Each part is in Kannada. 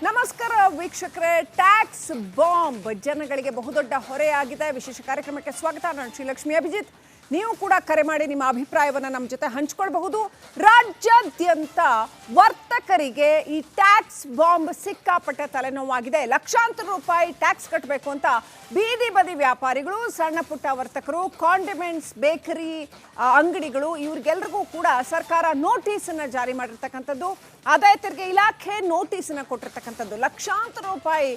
ನಮಸ್ಕಾರ ವೀಕ್ಷಕರೇ. ಟ್ಯಾಕ್ಸ್ ಬಾಂಬ್ ಜನಗಳಿಗೆ ಬಹುದೊಡ್ಡ ಹೊರೆಯಾಗಿದೆ. ವಿಶೇಷ ಕಾರ್ಯಕ್ರಮಕ್ಕೆ ಸ್ವಾಗತ. ನಾನು ಶ್ರೀಲಕ್ಷ್ಮಿ ಅಭಿಜಿತ್. ನೀವು ಕೂಡ ಕರೆ ಮಾಡಿ ನಿಮ್ಮ ಅಭಿಪ್ರಾಯವನ್ನು ನಮ್ಮ ಜೊತೆ ಹಂಚಿಕೊಳ್ಳಬಹುದು. ರಾಜ್ಯಾದ್ಯಂತ ವರ್ತಕರಿಗೆ ಈ ಟ್ಯಾಕ್ಸ್ ಬಾಂಬ್ ಸಿಕ್ಕಾಪಟ್ಟೆ ತಲೆನೋವಾಗಿದೆ. ಲಕ್ಷಾಂತರ ರೂಪಾಯಿ ಟ್ಯಾಕ್ಸ್ ಕಟ್ಟಬೇಕು ಅಂತ ಬೀದಿ ಬದಿ ವ್ಯಾಪಾರಿಗಳು, ಸಣ್ಣ ಪುಟ್ಟ ವರ್ತಕರು, ಕಾಂಡಿಮೆಂಟ್ಸ್, ಬೇಕರಿ ಅಂಗಡಿಗಳು ಇವರಿಗೆಲ್ಲರಿಗೂ ಕೂಡ ಸರ್ಕಾರ ನೋಟಿಸನ್ನು ಜಾರಿ ಮಾಡಿರ್ತಕ್ಕಂಥದ್ದು. ಆದಾಯ ತೆರಿಗೆ ಇಲಾಖೆ ನೋಟಿಸನ್ನು ಕೊಟ್ಟಿರ್ತಕ್ಕಂಥದ್ದು. ಲಕ್ಷಾಂತರ ರೂಪಾಯಿ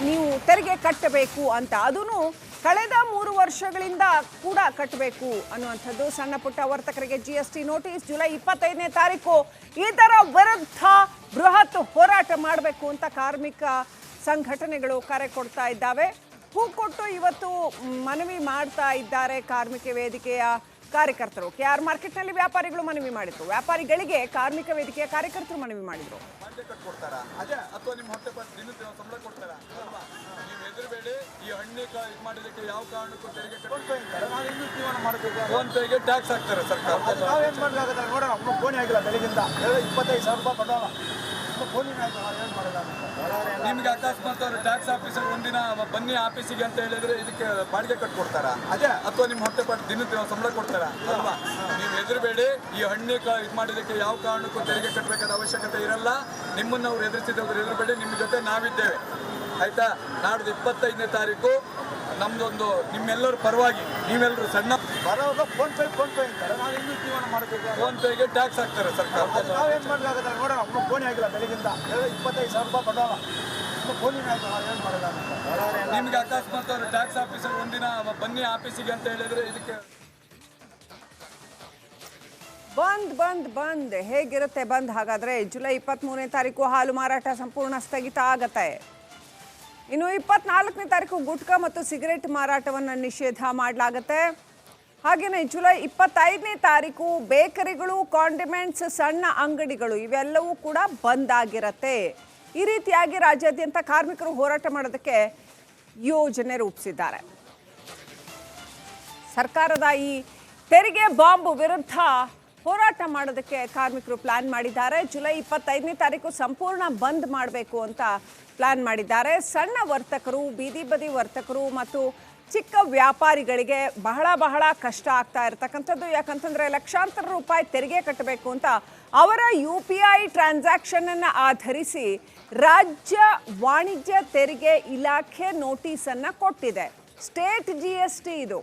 ನೀವು ತೆರಿಗೆ ಕಟ್ಟಬೇಕು ಅಂತ, ಅದೂ ಕಳೆದ 3 ವರ್ಷಗಳಿಂದ ಕೂಡ ಕಟ್ಟಬೇಕು ಅನ್ನುವಂಥದ್ದು. ಸಣ್ಣ ಪುಟ್ಟ ವರ್ತಕರಿಗೆ GST ನೋಟಿಸ್. ಜುಲೈ 25ನೇ ತಾರೀಕು ಇದರ ವಿರುದ್ಧ ಬೃಹತ್ ಹೋರಾಟ ಮಾಡಬೇಕು ಅಂತ ಕಾರ್ಮಿಕ ಸಂಘಟನೆಗಳು ಕರೆ ಕೊಡ್ತಾ ಇದ್ದಾವೆ. ಹೂ ಕೊಟ್ಟು ಇವತ್ತು ಮನವಿ ಮಾಡ್ತಾ ಇದ್ದಾರೆ ಕಾರ್ಮಿಕ ವೇದಿಕೆಯ ಕಾರ್ಯಕರ್ತರು. KR ಮಾರ್ಕೆಟ್ನಲ್ಲಿ ವ್ಯಾಪಾರಿಗಳು ಮನವಿ ಮಾಡಿದ್ರು. ವ್ಯಾಪಾರಿಗಳಿಗೆ ಕಾರ್ಮಿಕ ವೇದಿಕೆಯ ಕಾರ್ಯಕರ್ತರು ಮನವಿ ಮಾಡಿದ್ರು. ಈ ಹಣ್ಣಿ ಇದು ಮಾಡೋದಕ್ಕೆ ಯಾವ ಕಾರಣಕ್ಕೂ ತೆರಿಗೆ ಫೋನ್ ಪೇಗೆ ಟ್ಯಾಕ್ಸ್ ಹಾಕ್ತಾರೆ ಸರ್ಕಾರ. ನಾವೇನ್ ಮಾಡಲಾಗಲ್ಲ ನೋಡೋಣ. ಫೋನ್ ಆಗಿಲ್ಲ ಬೆಳಗಿಂದ 25,000 ರೂಪಾಯಿ ಕೊಡೋಣ. ಫೋನಿನ ಏನು ಮಾಡೋಣ. ನಿಮ್ಗೆ ಅಕಸ್ಮಾತ್ ಅವರು ಟ್ಯಾಕ್ಸ್ ಆಫೀಸರ್ ಒಂದಿನ ಬನ್ನಿ ಆಫೀಸಿಗೆ ಅಂತ ಹೇಳಿದ್ರೆ ಇದಕ್ಕೆ ಬಾಡಿಗೆ ಕಟ್ಕೊಡ್ತಾರ ಅದೇ, ಅಥವಾ ನಿಮ್ಮ ಹೊಟ್ಟೆಪಾటు ದಿನದ ಸಂಬಳ ಕೊಡ್ತಾರ ಅಲ್ವಾ? ನೀವು ಹೆದರಬೇಡಿ. ಈ ಹಣ್ಣಿ ಇದು ಮಾಡೋದಕ್ಕೆ ಯಾವ ಕಾರಣಕ್ಕೂ ತೆರಿಗೆ ಕಟ್ಟಬೇಕಾದ ಅವಶ್ಯಕತೆ ಇರಲ್ಲ. ನಿಮ್ಮನ್ನ ಅವ್ರು ಎದುರಿಸಿದವ್ರು ಹೆದರಬೇಡಿ. ನಿಮ್ಮ ಜೊತೆ ನಾವಿದ್ದೇವೆ, ಆಯ್ತಾ? ನಾಡ್ದು 25ನೇ ತಾರೀಕು ನಮ್ದೊಂದು ನಿಮ್ಮೆಲ್ಲರ ಪರವಾಗಿ ನೀವೆಲ್ಲರೂ ಸಣ್ಣ ಬರೋವಾಗ ಫೋನ್ ಪೇ ಅಂತಾರೆ. ನಾವು ಇನ್ನೂ ಜೀವನ ಮಾಡಬೇಕು. ಫೋನ್ ಪೇಗೆ ಟ್ಯಾಕ್ಸ್ ಹಾಕ್ತಾರೆ ಸರ್ಕಾರ. ನಾವೇನ್ ಮಾಡಲಾಗಲ್ಲ ನೋಡೋಣ. ಫೋನ್ ಆಗಿಲ್ಲ ಬೆಳಗಿಂದ 25,000 ರೂಪಾಯಿ ಕೊಡೋಣ. ಫೋನಿನ ಏನು ಮಾಡೋಣ. ನಿಮ್ಗೆ ಅಕಸ್ಮಾತ್ ಅವರು ಟ್ಯಾಕ್ಸ್ ಆಫೀಸರ್ ಒಂದಿನ ಬನ್ನಿ ಆಫೀಸಿಗೆ ಅಂತ ಹೇಳಿದ್ರೆ ಇದಕ್ಕೆ ಬಂದ್ ಬಂದ್ ಬಂದ್ ಹೇಗಿರುತ್ತೆ ಬಂದ್? ಹಾಗಾದ್ರೆ ಜುಲೈ 23ನೇ ತಾರೀಕು ಹಾಲು ಮಾರಾಟ ಸಂಪೂರ್ಣ ಸ್ಥಗಿತ ಆಗತ್ತೆ. ಇನ್ನು 24ನೇ ತಾರೀಕು ಗುಟ್ಕಾ ಮತ್ತು ಸಿಗರೆಟ್ ಮಾರಾಟವನ್ನು ನಿಷೇಧ ಮಾಡಲಾಗತ್ತೆ. ಹಾಗೆಯೇ ಜುಲೈ 25ನೇ ತಾರೀಕು ಬೇಕರಿಗಳು, ಕಾಂಡಿಮೆಂಟ್ಸ್, ಸಣ್ಣ ಅಂಗಡಿಗಳು ಇವೆಲ್ಲವೂ ಕೂಡ ಬಂದ್ ಆಗಿರತ್ತೆ. ಈ ರೀತಿಯಾಗಿ ರಾಜ್ಯಾದ್ಯಂತ ಕಾರ್ಮಿಕರು ಹೋರಾಟ ಮಾಡೋದಕ್ಕೆ ಯೋಜನೆ ರೂಪಿಸಿದ್ದಾರೆ. ಸರ್ಕಾರದ ಈ ತೆರಿಗೆ ಬಾಂಬ್ ವಿರುದ್ಧ ಹೋರಾಟ ಮಾಡೋದಕ್ಕೆ ಕಾರ್ಮಿಕರು ಪ್ಲಾನ್ ಮಾಡಿದ್ದಾರೆ. ಜುಲೈ 25ನೇ ತಾರೀಕು ಸಂಪೂರ್ಣ ಬಂದ್ ಮಾಡಬೇಕು ಅಂತ ಪ್ಲಾನ್ ಮಾಡಿದ್ದಾರೆ. ಸಣ್ಣ ವರ್ತಕರು, ಬೀದಿ ಬದಿ ವರ್ತಕರು ಮತ್ತು ಚಿಕ್ಕ ವ್ಯಾಪಾರಿಗಳಿಗೆ ಬಹಳ ಕಷ್ಟ ಆಗ್ತಾ ಇರತಕ್ಕಂಥದ್ದು. ಯಾಕಂತಂದರೆ ಲಕ್ಷಾಂತರ ರೂಪಾಯಿ ತೆರಿಗೆ ಕಟ್ಟಬೇಕು ಅಂತ ಅವರ UPI ಟ್ರಾನ್ಸಾಕ್ಷನನ್ನು ಆಧರಿಸಿ ರಾಜ್ಯ ವಾಣಿಜ್ಯ ತೆರಿಗೆ ಇಲಾಖೆ ನೋಟಿಸನ್ನು ಕೊಟ್ಟಿದೆ. ಸ್ಟೇಟ್ GST ಇದು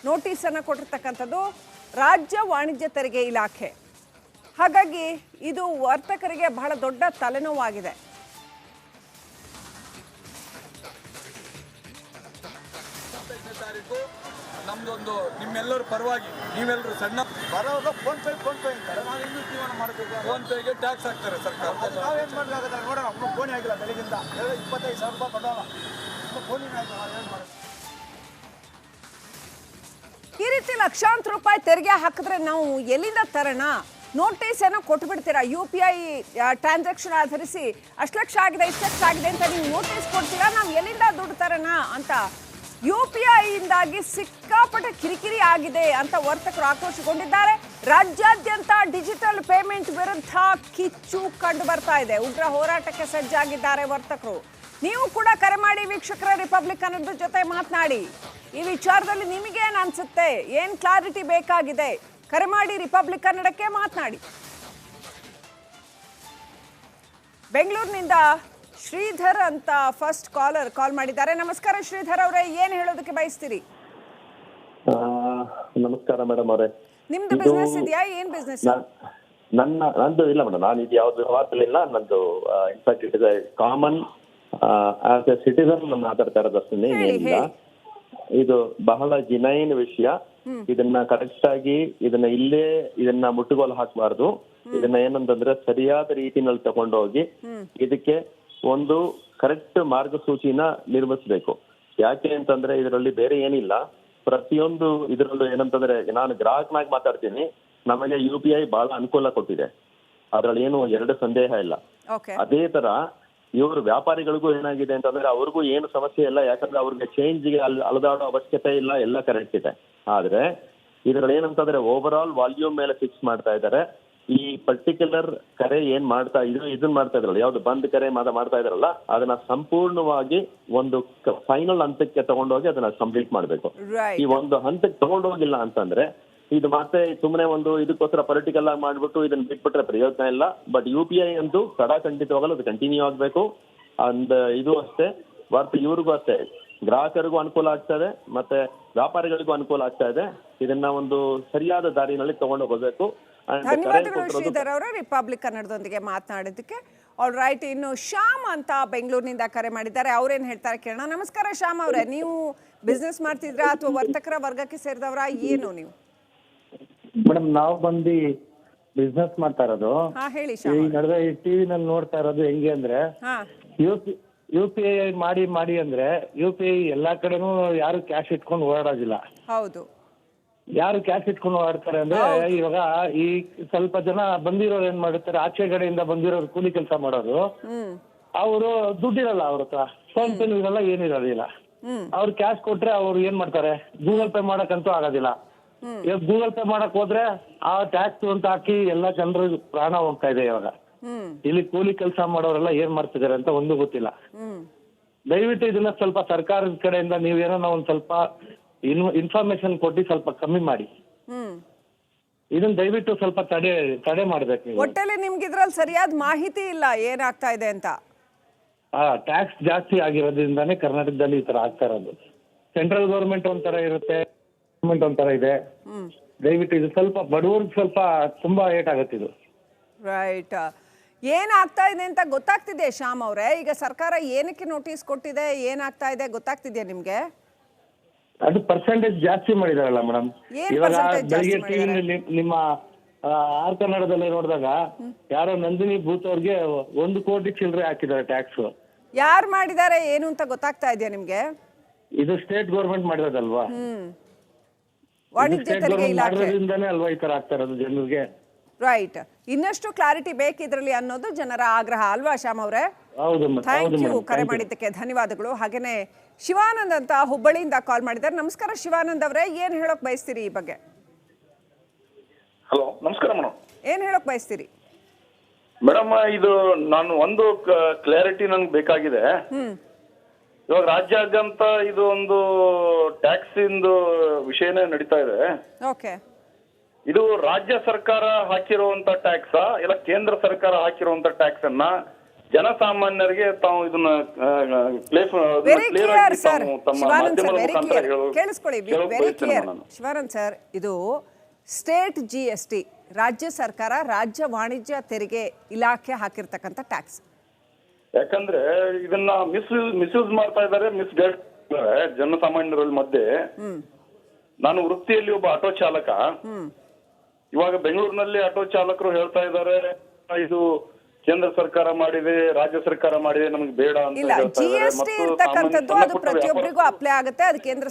ನೋಟಿಸನ್ನು ಕೊಟ್ಟಿರ್ತಕ್ಕಂಥದ್ದು ರಾಜ್ಯ ವಾಣಿಜ್ಯ ತೆರಿಗೆ ಇಲಾಖೆ. ಹಾಗಾಗಿ ಇದು ವರ್ತಕರಿಗೆ ಬಹಳ ದೊಡ್ಡ ತಲೆನೋವಾಗಿದೆ. ನಮ್ದೊಂದು ನಿಮ್ಮೆಲ್ಲರ ಪರವಾಗಿ ನೀವೆಲ್ಲರೂ ಸಣ್ಣ ಬರೋವಾಗ ಫೋನ್ ಪೇ ಅಂತಾರೆ. ನಾವು ಇನ್ನೂ ಜೀವನ ಮಾಡಬೇಕು. ಫೋನ್ ಪೇಗೆ ಟ್ಯಾಕ್ಸ್ ಹಾಕ್ತಾರೆ ಸರ್ಕಾರ. ನಾವೇನ್ ಮಾಡಲಾಗಲ್ಲ ನೋಡೋಣ. ಫೋನ್ ಆಗಿಲ್ಲ ಬೆಳಗಿಂದ 25,000 ರೂಪಾಯಿ ಕೊಡೋಣ. ಫೋನಿನ ಏನು ಮಾಡೋಣ. ಈ ರೀತಿ ಲಕ್ಷಾಂತರ ರೂಪಾಯಿ ತೆರಿಗೆ ಹಾಕಿದ್ರೆ ನಾವು ಎಲ್ಲಿಂದ ತರೋಣ? ನೋಟಿಸ್ ಏನೋ ಕೊಟ್ಬಿಡ್ತೀರಾ. UPI ಟ್ರಾನ್ಸಾಕ್ಷನ್ ಆಧರಿಸಿ ಅಷ್ಟು ಲಕ್ಷ ಆಗಿದೆ, ಇಷ್ಟು ಲಕ್ಷ ಆಗಿದೆ ಅಂತ ನೀವು ನೋಟಿಸ್ ಕೊಡ್ತೀರಾ. ನಾವು ಎಲ್ಲಿಂದ ದುಡ್ಡು ತರೋಣ ಅಂತ UPI ಇಂದಾಗಿ ಸಿಕ್ಕಾಪಟ್ಟೆ ಕಿರಿಕಿರಿ ಆಗಿದೆ ಅಂತ ವರ್ತಕರು ಆಕ್ರೋಶಗೊಂಡಿದ್ದಾರೆ. ರಾಜ್ಯಾದ್ಯಂತ ಡಿಜಿಟಲ್ ಪೇಮೆಂಟ್ ವಿರುದ್ಧ ಕಿಚ್ಚು ಕಂಡು ಬರ್ತಾ ಇದೆ. ಉಗ್ರ ಹೋರಾಟಕ್ಕೆ ಸಜ್ಜಾಗಿದ್ದಾರೆ ವರ್ತಕರು. ನೀವು ಕೂಡ ಕರೆ ಮಾಡಿ ವೀಕ್ಷಕರ. ರಿಪಬ್ಲಿಕ್ ಕನ್ನಡದ ಜೊತೆ ಮಾತನಾಡಿ. ಈ ವಿಚಾರದಲ್ಲಿ ನಿಮಗೇನು ಅನ್ಸುತ್ತೆ? ಏನು ಕ್ಲಾರಿಟಿ ಬೇಕಾಗಿದೆ? ಕರೆ ಮಾಡಿ ರಿಪಬ್ಲಿಕ್ ಕನ್ನಡಕ್ಕೆ ಮಾತನಾಡಿ. ಬೆಂಗಳೂರಿನಿಂದ ಶ್ರೀಧರ್ ಅಂತ ಫಸ್ಟ್ ಕಾಲ್ ಮಾಡಿದ್ದಾರೆ. ನಮಸ್ಕಾರ ಶ್ರೀಧರ್ ಅವರೇ, ಏನು ಹೇಳೋದಕ್ಕೆ ಬಯಸ್ತೀರಿ? ನಮಸ್ಕಾರ ಮೇಡಮ್ ಅವರೇ. ನಿಮ್ದು ಬಿಸ್ನೆಸ್ ಇದೆಯಾ? ಏನ್ ಬಿಸ್ನೆಸ್? ನಂದು ಇಲ್ಲ ಮೇಡಮ್. ನಾನು ಇದು ಯಾವ್ದು ವ್ಯವಹಾರದಲ್ಲಿಲ್ಲ. ನಂದು in fact it is A common as A citizen ನಾನು ಮಾತಾಡ್ತಾ ಇರೋದಷ್ಟೇ, ಏನಿಲ್ಲ. ಇದು ಬಹಳ ಜಿನೈನ್ ವಿಷಯ. ಇದನ್ನ ಕರೆಕ್ಟ್ ಆಗಿ ಇದನ್ನ ಮುಟ್ಟುಗೋಲು ಹಾಕಬಾರ್ದು. ಇದನ್ನ ಏನಂತಂದ್ರೆ ಸರಿಯಾದ ರೀತಿನಲ್ಲಿ ತಗೊಂಡೋಗಿ ಇದಕ್ಕೆ ಒಂದು ಕರೆಕ್ಟ್ ಮಾರ್ಗಸೂಚಿನ ನಿರ್ಮಿಸಬೇಕು. ಯಾಕೆ ಅಂತಂದ್ರೆ ಇದರಲ್ಲಿ ಬೇರೆ ಏನಿಲ್ಲ. ಪ್ರತಿಯೊಂದು ಇದರಲ್ಲೂ ಏನಂತಂದ್ರೆ, ನಾನು ಗ್ರಾಹಕನಾಗಿ ಮಾತಾಡ್ತೀನಿ, ನಮಗೆ UPI ಬಹಳ ಅನುಕೂಲ ಕೊಟ್ಟಿದೆ, ಅದ್ರಲ್ಲಿ ಏನು ಎರಡು ಸಂದೇಹ ಇಲ್ಲ. ಅದೇ ತರ ಇವರು ವ್ಯಾಪಾರಿಗಳಿಗೂ ಏನಾಗಿದೆ ಅಂತಂದ್ರೆ ಅವ್ರಿಗೂ ಏನು ಸಮಸ್ಯೆ ಇಲ್ಲ. ಯಾಕಂದ್ರೆ ಅವ್ರಿಗೆ ಚೇಂಜ್ಗೆ ಅಲದಾಡೋ ಅವಶ್ಯಕತೆ ಇಲ್ಲ, ಎಲ್ಲ ಕರೆಕ್ಟ್ ಇದೆ. ಆದ್ರೆ ಇದ್ರಲ್ಲಿ ಏನಂತಂದ್ರೆ ಓವರ್ ಆಲ್ ವಾಲ್ಯೂಮ್ ಮೇಲೆ ಫಿಕ್ಸ್ ಮಾಡ್ತಾ ಇದ್ದಾರೆ. ಈ ಪರ್ಟಿಕ್ಯುಲರ್ ಕರೆ ಏನ್ ಇದನ್ನ ಮಾಡ್ತಾ ಇದ್ರಲ್ಲ, ಯಾವ್ದು ಬಂದ್ ಕರೆ ಮಾಡ್ತಾ ಇದ್ರಲ್ಲ, ಅದನ್ನ ಸಂಪೂರ್ಣವಾಗಿ ಒಂದು ಫೈನಲ್ ಹಂತಕ್ಕೆ ತಗೊಂಡೋಗಿ ಅದನ್ನ ಕಂಪ್ಲೀಟ್ ಮಾಡ್ಬೇಕು. Right. ಈ ಒಂದು ಹಂತಕ್ಕೆ ತಗೊಂಡೋಗಿಲ್ಲ ಅಂತಂದ್ರೆ ಇದು ಮತ್ತೆ ಸುಮ್ಮನೆ ಒಂದು ಇದಕ್ಕೋಸ್ಕರ ಪೊಲಿಟಿಕಲ್ ಆಗಿ ಮಾಡ್ಬಿಟ್ಟು ಇದನ್ನ ಬಿಟ್ಬಿಟ್ರೆ ಪ್ರಯೋಜನ ಇಲ್ಲ. ಬಟ್ UPI ಅಂತೂ ಖಂಡಿತವಾಗಲು ಅದು ಕಂಟಿನ್ಯೂ ಆಗ್ಬೇಕು. ಇದು ಅಷ್ಟೇ ಇವ್ರಿಗೂ ಅಷ್ಟೇ, ಗ್ರಾಹಕರಿಗೂ ಅನುಕೂಲ ಆಗ್ತಾ ಇದೆ ಮತ್ತೆ ವ್ಯಾಪಾರಿಗಳಿಗೂ ಅನುಕೂಲ ಆಗ್ತಾ ಇದೆ. ಇದನ್ನ ಒಂದು ಸರಿಯಾದ ದಾರಿನಲ್ಲಿ ತಗೊಂಡು ಹೋಗಬೇಕು. ಧನ್ಯವಾದಗಳು ಶ್ರೀಧರ್ ಅವರೇ ರಿಪಬ್ಲಿಕ್ ಕನ್ನಡದೊಂದಿಗೆ ಮಾತನಾಡಿದ್ದಕ್ಕೆ. ಆಲ್ ರೈಟ್, ಇನ್ನು ಶ್ಯಾಮ್ ಅಂತ ಬೆಂಗಳೂರಿನಿಂದ ಕರೆ ಮಾಡಿದ್ದಾರೆ. ಅವ್ರೇನ್ ಹೇಳ್ತಾರೆ ಕೇಳೋಣ. ನಮಸ್ಕಾರ ಶ್ಯಾಮ್ ಅವರೇ, ನೀವು ಬಿಸ್ನೆಸ್ ಮಾಡ್ತಿದ್ರಾ ಅಥವಾ ವರ್ತಕರ ವರ್ಗಕ್ಕೆ ಸೇರಿದವರ, ಏನು ನೀವು? ಮೇಡಮ್ ನಾವು ಬಂದು ಬಿಸ್ನೆಸ್ ಮಾಡ್ತಾ ಇರೋದು. ಹಾ ಹೇಳಿ ಶ್ಯಾಮ್. ಈ ನಡುವೆ ಈ ಟಿವಿನಲ್ಲಿ ನೋಡ್ತಾ ಇರೋದು ಹೆಂಗೆ ಅಂದ್ರೆ ಹಾ UPI ಮಾಡಿ ಅಂದ್ರೆ UPI ಎಲ್ಲಾ ಕಡೆನೂ ಯಾರು ಕ್ಯಾಶ್ ಇಟ್ಕೊಂಡು ಓಡಾಡೋದಿಲ್ಲ. ಹೌದು. ಯಾರು ಕ್ಯಾಶ್ ಇಟ್ಕೊಂಡು ಓಡಾಡ್ತಾರೆ ಅಂದ್ರೆ ಇವಾಗ ಈ ಸ್ವಲ್ಪ ಜನ ಬಂದಿರೋರು ಏನ್ ಮಾಡುತ್ತಾರೆ, ಆಚೆ ಕಡೆಯಿಂದ ಬಂದಿರೋರು ಕೂಲಿ ಕೆಲಸ ಮಾಡೋರು, ಅವರು ದುಡ್ಡಿರಲ್ಲ ಅವ್ರ ಹತ್ರ, ಫೋನ್ ಪೇ ಇರಲ್ಲ, ಏನಿರೋದಿಲ್ಲ. ಅವ್ರು ಕ್ಯಾಶ್ ಕೊಟ್ರೆ ಅವ್ರು ಏನ್ ಮಾಡ್ತಾರೆ, ಗೂಗಲ್ ಪೇ ಮಾಡಕ್ಕಂತೂ ಆಗೋದಿಲ್ಲ. ಇವಾಗ ಗೂಗಲ್ ಪೇ ಮಾಡಕ್ ಹೋದ್ರೆ ಆ ಟ್ಯಾಕ್ಸ್ ಅಂತ ಹಾಕಿ ಎಲ್ಲಾ ಜನರು ಪ್ರಾಣ ಹೋಗ್ತಾ ಇದೆ. ಇವಾಗ ಇಲ್ಲಿ ಕೂಲಿ ಕೆಲಸ ಮಾಡೋರೆಲ್ಲ ಏನ್ ಮಾಡ್ತಿದಾರೆ ಅಂತ ಒಂದು ಗೊತ್ತಿಲ್ಲ. ದಯವಿಟ್ಟು ಇದನ್ನ ಸ್ವಲ್ಪ ಸರ್ಕಾರದ ಕಡೆಯಿಂದ ನೀವೇನೋ ಒಂದ್ ಸ್ವಲ್ಪ ಇನ್ಫಾರ್ಮೇಶನ್ ಕೊಟ್ಟು ಸ್ವಲ್ಪ ಕಮ್ಮಿ ಮಾಡಿ. ಇದನ್ನ ದಯವಿಟ್ಟು ಸ್ವಲ್ಪ ತಡೆ ಮಾಡ್ಬೇಕು. ಒಟ್ಟಲ್ಲಿ ನಿಮ್ಗೆ ಇದ್ರಲ್ಲಿ ಸರಿಯಾದ ಮಾಹಿತಿ ಇಲ್ಲ ಏನಾಗ್ತಾ ಇದೆ ಅಂತ. ಟ್ಯಾಕ್ಸ್ ಜಾಸ್ತಿ ಆಗಿರೋದ್ರಿಂದಾನೇ ಕರ್ನಾಟಕದಲ್ಲಿ ಈ ತರ ಆಗ್ತಾ ಇರೋದು. ಸೆಂಟ್ರಲ್ ಗೌರ್ಮೆಂಟ್ ಒಂಥರ ಇರುತ್ತೆ, ಗೌರ್ಮೆಂಟ್ ಒಂಥರ ಇದೆ. ದಯವಿಟ್ಟು ಇದು ಸ್ವಲ್ಪ ಬಡವರಿಗೆ ಸ್ವಲ್ಪ ತುಂಬಾ ಏಟ್ ಆಗುತ್ತೆ ಇದು. ರೈಟ್, ಏನಾಗ್ತಾ ಇದೆ ಅಂತ ಗೊತ್ತಾಗ್ತಿದೆ ಶ್ಯಾಮ್ ಅವರೇ? ಈಗ ಸರ್ಕಾರ ಏನಕ್ಕೆ ನೋಟಿಸ್ ಕೊಟ್ಟಿದೆ, ಏನಾಗ್ತಾ ಇದೆ ಗೊತ್ತಾಗ್ತಿದ್ಯಾ ನಿಮ್ಗೆ? ಅದು ಪರ್ಸೆಂಟೇಜ್ ಜಾಸ್ತಿ ಮಾಡಿದಾರಲ್ಲ ಮೇಡಮ್. ಇವಾಗ ಬೆಳಿಗ್ಗೆ ಟಿವಿನಲ್ಲಿ ನಿಮ್ಮ ಆರ್ ಕನ್ನಡದಲ್ಲಿ ನೋಡಿದಾಗ ಯಾರೋ ನಂದಿನಿ ಬೂತ್ ಅವ್ರಿಗೆ 1 ಕೋಟಿ ಚಿಲ್ಲರೆ ಹಾಕಿದ್ದಾರೆ ಟ್ಯಾಕ್ಸ್. ಯಾರು ಮಾಡಿದ್ದಾರೆ ಏನು ಅಂತ ಗೊತ್ತಾಗ್ತಾ ಇದೆಯಾ ನಿಮ್ಗೆ? ಇದು ಸ್ಟೇಟ್ ಗೌರ್ಮೆಂಟ್ ಮಾಡಿರೋದಲ್ವಾ? ವಾಣಿಜ್ಯ ತೆರಿಗೆ ಇಲಾಖೆ ಮಾಡೋದ್ರಿಂದಾನೇ ಅಲ್ವಾ ಈ ತರ ಆಗ್ತಾ ಇರೋದು ಜನರಿಗೆ. ರೈಟ್, ಇನ್ನಷ್ಟು ಕ್ಲಾರಿಟಿ ಬೇಕಿದ್ರಲ್ಲಿ ಅನ್ನೋದು ಜನರ ಆಗ್ರಹ ಅಲ್ವಾ ಶ್ಯಾಮ್ ಅವರೇ? ಹೌದು. ಥ್ಯಾಂಕ್ ಯು ಕರೆ ಮಾಡಿದ್ದಕ್ಕೆ ಧನ್ಯವಾದಗಳು. ಹಾಗೇನೆ ಶಿವಾನಂದ್ ಅಂತ ಹುಬ್ಬಳ್ಳಿಯಿಂದ ಕಾಲ್ ಮಾಡಿದ್ದಾರೆ. ನಮಸ್ಕಾರ ಶಿವಾನಂದ್ ಅವರೇ, ಏನ್ ಹೇಳೋಕ್ ಬಯಸ್ತೀರಿ ಈ ಬಗ್ಗೆ? ಹಲೋ, ನಮಸ್ಕಾರ ಮೇಡಮ್. ಏನ್ ಹೇಳೋಕ್ ಬಯಸ್ತೀರಿ ಮೇಡಮ್? ಇದು ನಾನು ಒಂದು ಕ್ಲಾರಿಟಿ ನನ್ಗೆ ಬೇಕಾಗಿದೆ. ಇವಾಗ ರಾಜ್ಯಾದ್ಯಂತ ಇದು ಒಂದು ಟ್ಯಾಕ್ಸ್ ಇಂದು ವಿಷಯನೇ ನಡೀತಾ ಇದೆ. ಓಕೆ, ಇದು ರಾಜ್ಯ ಸರ್ಕಾರ ಹಾಕಿರುವಂತ ಟ್ಯಾಕ್ಸ್ ಇಲ್ಲ ಕೇಂದ್ರ ಸರ್ಕಾರ ಹಾಕಿರುವಂತ ಟ್ಯಾಕ್ಸ್ ಅನ್ನ ಜನಸಾಮಾನ್ಯರಿಗೆ ತಾವು ಇದನ್ನ very clear sir. Shivanand sir very clear, ಕೇಳಿಸ್ಕೊಳ್ಳಿ, ವೆರಿ ಕ್ಲಿಯರ್ ಶಿವಾನಂದ್ ಸರ್. ಇದು ಸ್ಟೇಟ್ GST, ರಾಜ್ಯ ಸರ್ಕಾರ ರಾಜ್ಯ ವಾಣಿಜ್ಯ ತೆರಿಗೆ ಇಲಾಖೆ ಹಾಕಿರ್ತಕ್ಕಂಥ ಟ್ಯಾಕ್ಸ್. ಯಾಕಂದ್ರೆ ಇದನ್ನ ಮಿಸ್ಯೂಸ್ ಮಾಡ್ತಾ ಇದ್ದಾರೆ, ಮಿಸ್ಗೈಡ್ ಜನಸಾಮಾನ್ಯರಲ್ಲಿ ಮಧ್ಯೆ. ನಾನು ವೃತ್ತಿಯಲ್ಲಿ ಒಬ್ಬ ಆಟೋ ಚಾಲಕ. ಇವಾಗ ಬೆಂಗಳೂರಿನಲ್ಲಿ ಆಟೋ ಚಾಲಕರು ಹೇಳ್ತಾ ಇದ್ದಾರೆ ಇದು ಕೇಂದ್ರ ಸರ್ಕಾರ ಮಾಡಿದೆ, ರಾಜ್ಯ ಸರ್ಕಾರ ಮಾಡಿದೆ, ನಮಗೆ ಬೇಡ ಅಂತ ಇಲ್ಲ. ಹೇಳ್ತಾ ಇದ್ದಾರೆ. GST ಇರ್ತಕ್ಕಂಥದ್ದು ಅದು ಪ್ರತಿಯೊಬ್ಬರಿಗೂ ಅಪ್ಲೈ ಆಗುತ್ತೆ. ಅದು ಕೇಂದ್ರ